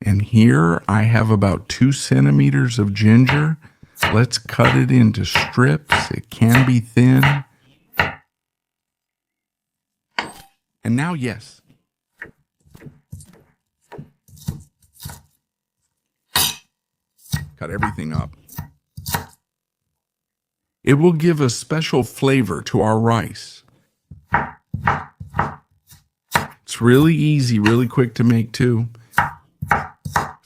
And here I have about 2 centimeters of ginger. Let's cut it into strips. It can be thin. And now, yes. Cut everything up. It will give a special flavor to our rice. It's really easy, really quick to make too.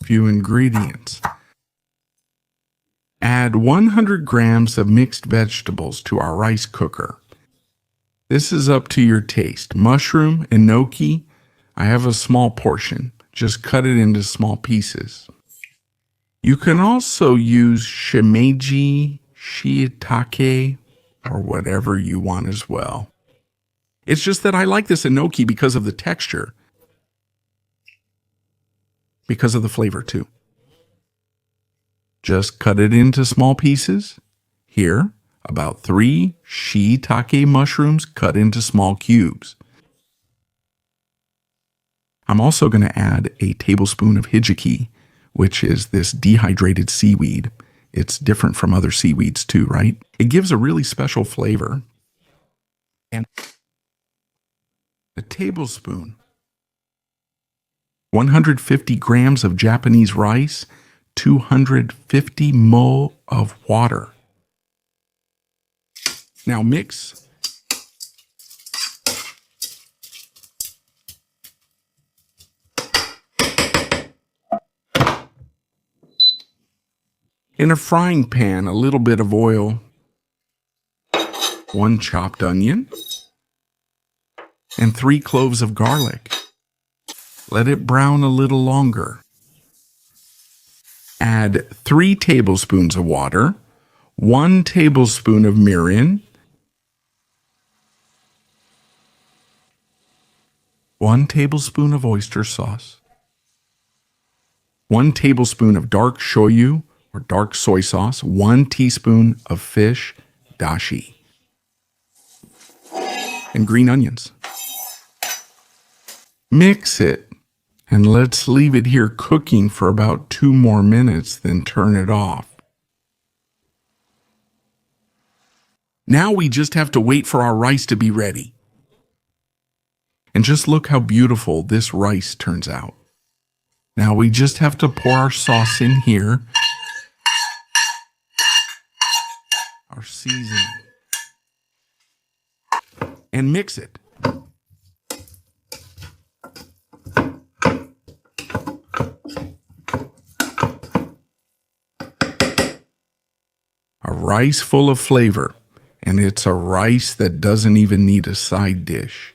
Few ingredients. Add 100 grams of mixed vegetables to our rice cooker. This is up to your taste. Mushroom, enoki, I have a small portion. Just cut it into small pieces. You can also use shimeji, shiitake, or whatever you want as well. It's just that I like this enoki because of the texture. Because of the flavor too. Just cut it into small pieces. Here, about 3 shiitake mushrooms cut into small cubes. I'm also going to add a tablespoon of hijiki, which is this dehydrated seaweed. It's different from other seaweeds too, right? It gives a really special flavor. And a tablespoon. 150 grams of Japanese rice, 250 ml of water. Now mix. In a frying pan, a little bit of oil, 1 chopped onion, and 3 cloves of garlic. Let it brown a little longer. Add 3 tablespoons of water, 1 tablespoon of mirin, 1 tablespoon of oyster sauce, 1 tablespoon of dark shoyu or dark soy sauce, 1 teaspoon of fish dashi, and green onions. Mix it, and let's leave it here cooking for about 2 more minutes, then turn it off. Now we just have to wait for our rice to be ready. And just look how beautiful this rice turns out. Now we just have to pour our sauce in here. Our seasoning. And mix it. A rice full of flavor, and it's a rice that doesn't even need a side dish.